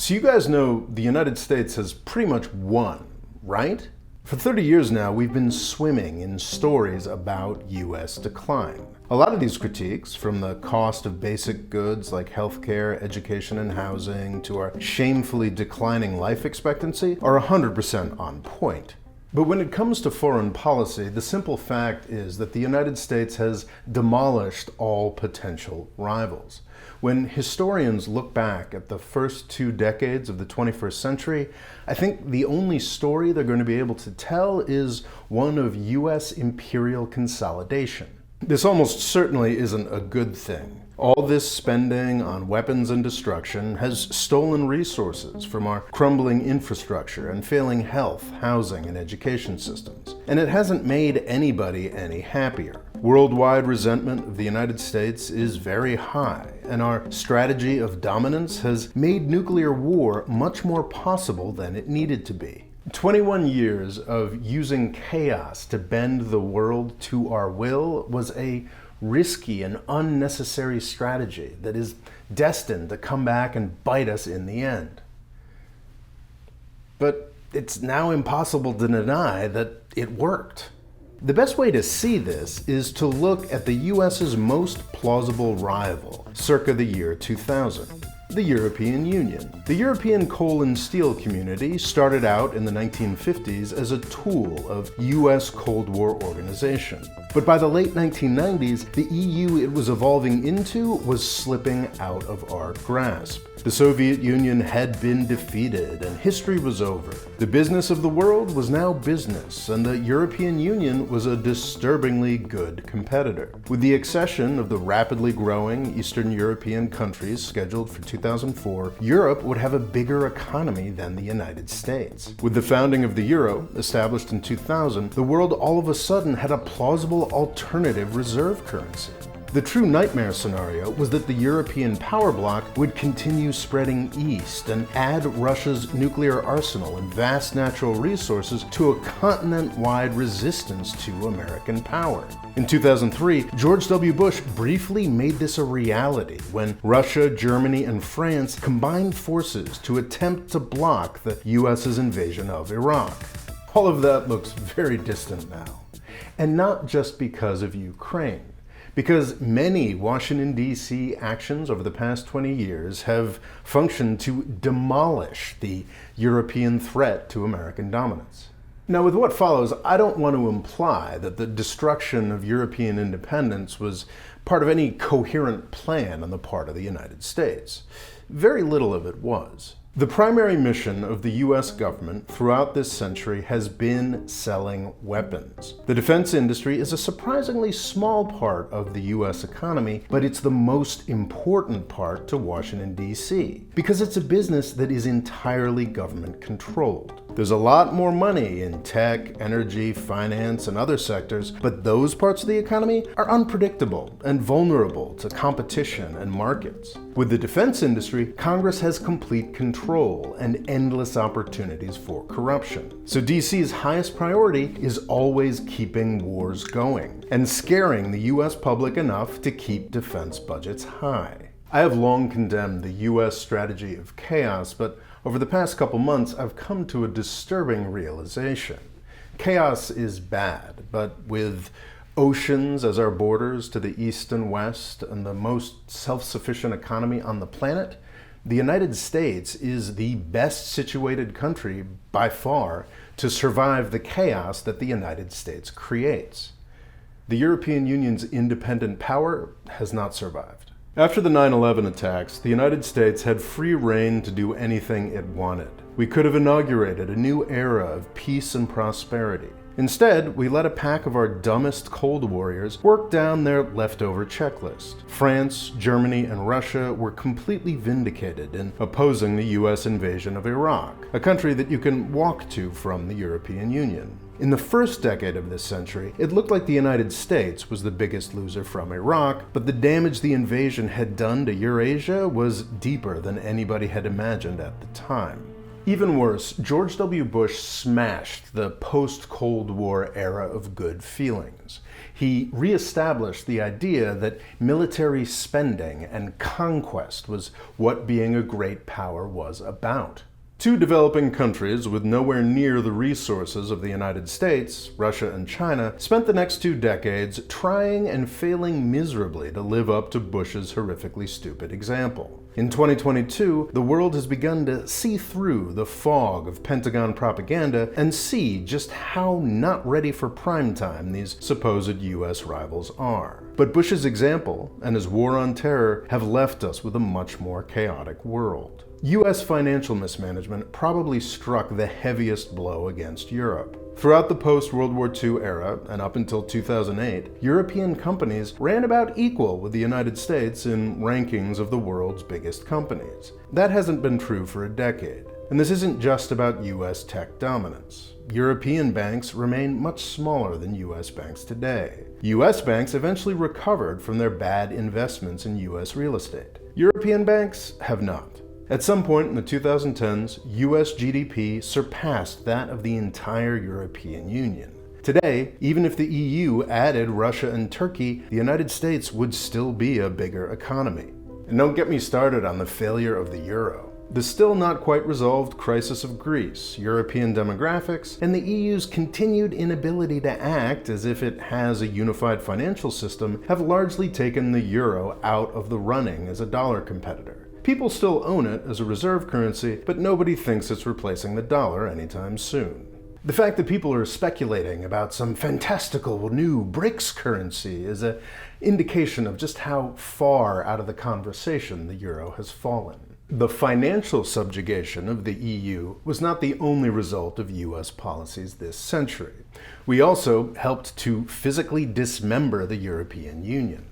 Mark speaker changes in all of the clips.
Speaker 1: So you guys know the United States has pretty much won, right? For 30 years now, we've been swimming in stories about US decline. A lot of these critiques, from the cost of basic goods like healthcare, education, and housing, to our shamefully declining life expectancy, are 100% on point. But when it comes to foreign policy, the simple fact is that the United States has demolished all potential rivals. When historians look back at the first 2 decades of the 21st century, I think the only story they're going to be able to tell is one of US Imperial Consolidation. This almost certainly isn't a good thing. All this spending on weapons and destruction has stolen resources from our crumbling infrastructure and failing health, housing, and education systems. And it hasn't made anybody any happier. Worldwide resentment of the United States is very high, and our strategy of dominance has made nuclear war much more possible than it needed to be. 21 years of using chaos to bend the world to our will was a risky and unnecessary strategy that is destined to come back and bite us in the end. But it's now impossible to deny that it worked. The best way to see this is to look at the US's most plausible rival, circa the year 2000. The European Union. The European coal and steel community started out in the 1950s as a tool of US Cold War organization. But by the late 1990s, the EU it was evolving into was slipping out of our grasp. The Soviet Union had been defeated and history was over. The business of the world was now business, and the European Union was a disturbingly good competitor. With the accession of the rapidly growing Eastern European countries scheduled for 2004, Europe would have a bigger economy than the United States. With the founding of the euro, established in 2000, the world all of a sudden had a plausible alternative reserve currency. The true nightmare scenario was that the European power bloc would continue spreading east and add Russia's nuclear arsenal and vast natural resources to a continent-wide resistance to American power. In 2003, George W. Bush briefly made this a reality when Russia, Germany, and France combined forces to attempt to block the US's invasion of Iraq. All of that looks very distant now. And not just because of Ukraine. Because many Washington, D.C. actions over the past 20 years have functioned to demolish the European threat to American dominance. Now, with what follows, I don't want to imply that the destruction of European independence was part of any coherent plan on the part of the United States. Very little of it was. The primary mission of the US government throughout this century has been selling weapons. The defense industry is a surprisingly small part of the US economy, but it's the most important part to Washington, D.C., because it's a business that is entirely government controlled. There's a lot more money in tech, energy, finance, and other sectors, but those parts of the economy are unpredictable and vulnerable to competition and markets. With the defense industry, Congress has complete control and endless opportunities for corruption. So DC's highest priority is always keeping wars going and scaring the US public enough to keep defense budgets high. I have long condemned the US strategy of chaos, but over the past couple months, I've come to a disturbing realization. Chaos is bad, but with oceans as our borders to the east and west and the most self-sufficient economy on the planet, the United States is the best situated country by far to survive the chaos that the United States creates. The European Union's independent power has not survived. After the 9/11 attacks, the United States had free rein to do anything it wanted. We could have inaugurated a new era of peace and prosperity. Instead, we let a pack of our dumbest Cold Warriors work down their leftover checklist. France, Germany, and Russia were completely vindicated in opposing the US invasion of Iraq, a country that you can walk to from the European Union. In the first decade of this century, it looked like the United States was the biggest loser from Iraq, but the damage the invasion had done to Eurasia was deeper than anybody had imagined at the time. Even worse, George W. Bush smashed the post-Cold War era of good feelings. He reestablished the idea that military spending and conquest was what being a great power was about. Two developing countries with nowhere near the resources of the United States, Russia and China, spent the next 2 decades trying and failing miserably to live up to Bush's horrifically stupid example. In 2022, the world has begun to see through the fog of Pentagon propaganda and see just how not ready for prime time these supposed US rivals are. But Bush's example and his war on terror have left us with a much more chaotic world. US financial mismanagement probably struck the heaviest blow against Europe. Throughout the post-World War II era, and up until 2008, European companies ran about equal with the United States in rankings of the world's biggest companies. That hasn't been true for a decade. And this isn't just about US tech dominance. European banks remain much smaller than US banks today. US banks eventually recovered from their bad investments in US real estate. European banks have not. At some point in the 2010s, US GDP surpassed that of the entire European Union. Today, even if the EU added Russia and Turkey, the United States would still be a bigger economy. And don't get me started on the failure of the euro. The still not quite resolved crisis of Greece, European demographics, and the EU's continued inability to act as if it has a unified financial system have largely taken the euro out of the running as a dollar competitor. People still own it as a reserve currency, but nobody thinks it's replacing the dollar anytime soon. The fact that people are speculating about some fantastical new BRICS currency is an indication of just how far out of the conversation the euro has fallen. The financial subjugation of the EU was not the only result of US policies this century. We also helped to physically dismember the European Union.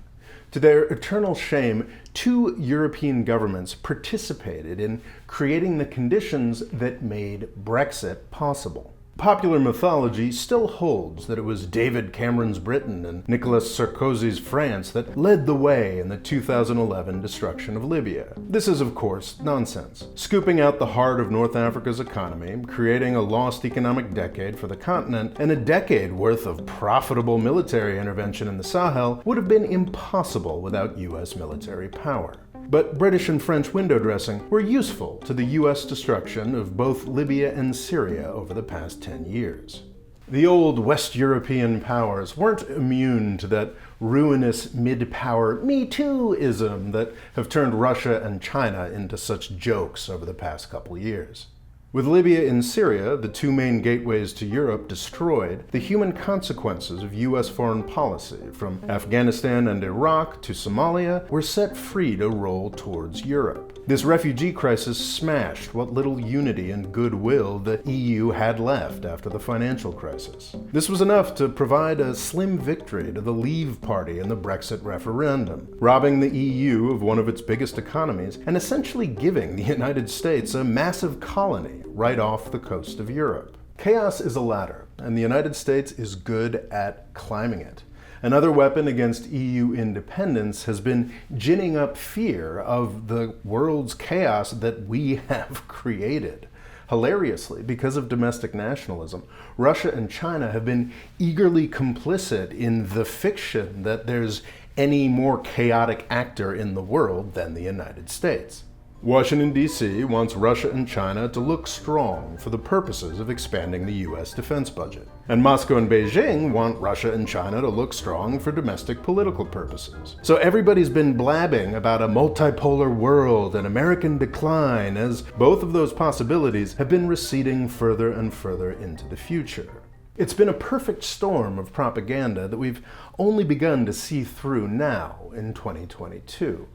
Speaker 1: To their eternal shame, 2 European governments participated in creating the conditions that made Brexit possible. Popular mythology still holds that it was David Cameron's Britain and Nicolas Sarkozy's France that led the way in the 2011 destruction of Libya. This is, of course, nonsense. Scooping out the heart of North Africa's economy, creating a lost economic decade for the continent, and a decade worth of profitable military intervention in the Sahel would have been impossible without US military power. But British and French window dressing were useful to the US destruction of both Libya and Syria over the past 10 years. The old West European powers weren't immune to that ruinous mid-power Me Too-ism that have turned Russia and China into such jokes over the past couple years. With Libya and Syria, the 2 main gateways to Europe, destroyed, the human consequences of US foreign policy, from Afghanistan and Iraq to Somalia, were set free to roll towards Europe. This refugee crisis smashed what little unity and goodwill the EU had left after the financial crisis. This was enough to provide a slim victory to the Leave Party in the Brexit referendum, robbing the EU of one of its biggest economies and essentially giving the United States a massive colony right off the coast of Europe. Chaos is a ladder, and the United States is good at climbing it. Another weapon against EU independence has been ginning up fear of the world's chaos that we have created. Hilariously, because of domestic nationalism, Russia and China have been eagerly complicit in the fiction that there's any more chaotic actor in the world than the United States. Washington, D.C. wants Russia and China to look strong for the purposes of expanding the U.S. defense budget. And Moscow and Beijing want Russia and China to look strong for domestic political purposes. So everybody's been blabbing about a multipolar world and American decline, as both of those possibilities have been receding further and further into the future. It's been a perfect storm of propaganda that we've only begun to see through now in 2022.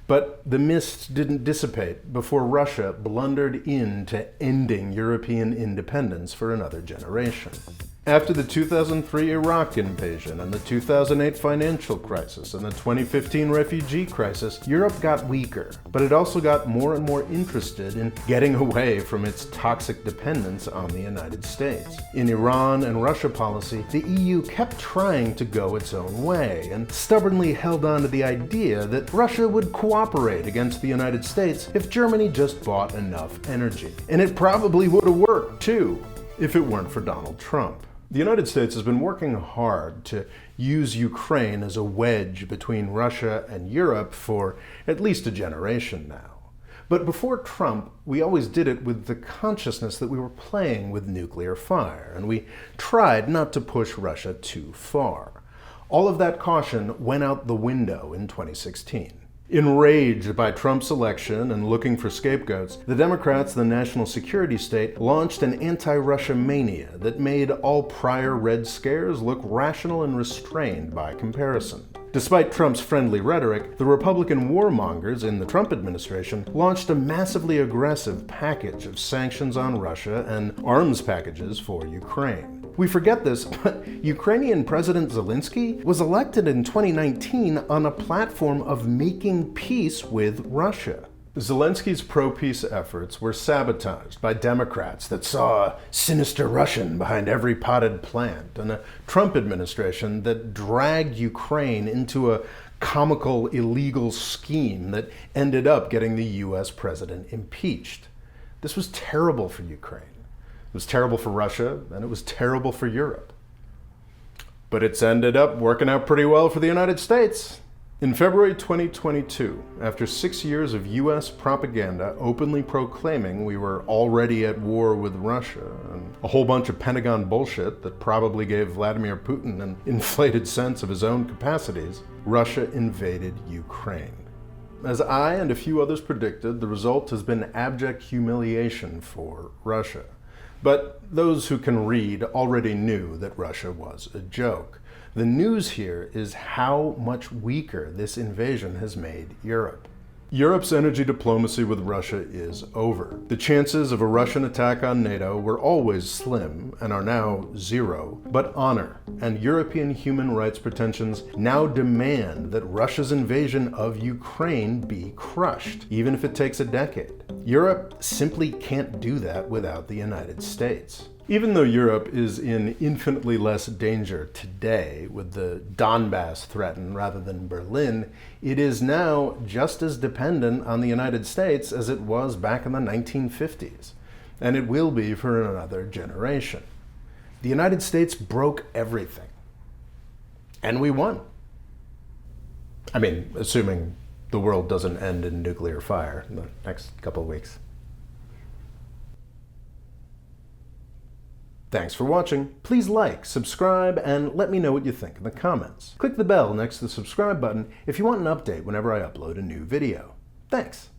Speaker 1: But the mist didn't dissipate before Russia blundered into ending European independence for another generation. After the 2003 Iraq invasion and the 2008 financial crisis and the 2015 refugee crisis, Europe got weaker, but it also got more and more interested in getting away from its toxic dependence on the United States. In Iran and Russia policy, the EU kept trying to go its own way and stubbornly held on to the idea that Russia would cooperate against the United States if Germany just bought enough energy. And it probably would have worked too, if it weren't for Donald Trump. The United States has been working hard to use Ukraine as a wedge between Russia and Europe for at least a generation now. But before Trump, we always did it with the consciousness that we were playing with nuclear fire, and we tried not to push Russia too far. All of that caution went out the window in 2016. Enraged by Trump's election and looking for scapegoats, the Democrats, the national security state, launched an anti-Russia mania that made all prior Red Scares look rational and restrained by comparison. Despite Trump's friendly rhetoric, the Republican warmongers in the Trump administration launched a massively aggressive package of sanctions on Russia and arms packages for Ukraine. We forget this, but Ukrainian President Zelensky was elected in 2019 on a platform of making peace with Russia. Zelensky's pro-peace efforts were sabotaged by Democrats that saw a sinister Russian behind every potted plant, and a Trump administration that dragged Ukraine into a comical, illegal scheme that ended up getting the US president impeached. This was terrible for Ukraine. It was terrible for Russia, and it was terrible for Europe. But it's ended up working out pretty well for the United States. In February 2022, after 6 years of US propaganda openly proclaiming we were already at war with Russia, and a whole bunch of Pentagon bullshit that probably gave Vladimir Putin an inflated sense of his own capacities, Russia invaded Ukraine. As I and a few others predicted, the result has been abject humiliation for Russia. But those who can read already knew that Russia was a joke. The news here is how much weaker this invasion has made Europe. Europe's energy diplomacy with Russia is over. The chances of a Russian attack on NATO were always slim and are now zero. But honor and European human rights pretensions now demand that Russia's invasion of Ukraine be crushed, even if it takes a decade. Europe simply can't do that without the United States. Even though Europe is in infinitely less danger today, with the Donbass threatened rather than Berlin, it is now just as dependent on the United States as it was back in the 1950s. And it will be for another generation. The United States broke everything. And we won. I mean, assuming the world doesn't end in nuclear fire in the next couple of weeks. Thanks for watching. Please like, subscribe, and let me know what you think in the comments. Click the bell next to the subscribe button if you want an update whenever I upload a new video. Thanks.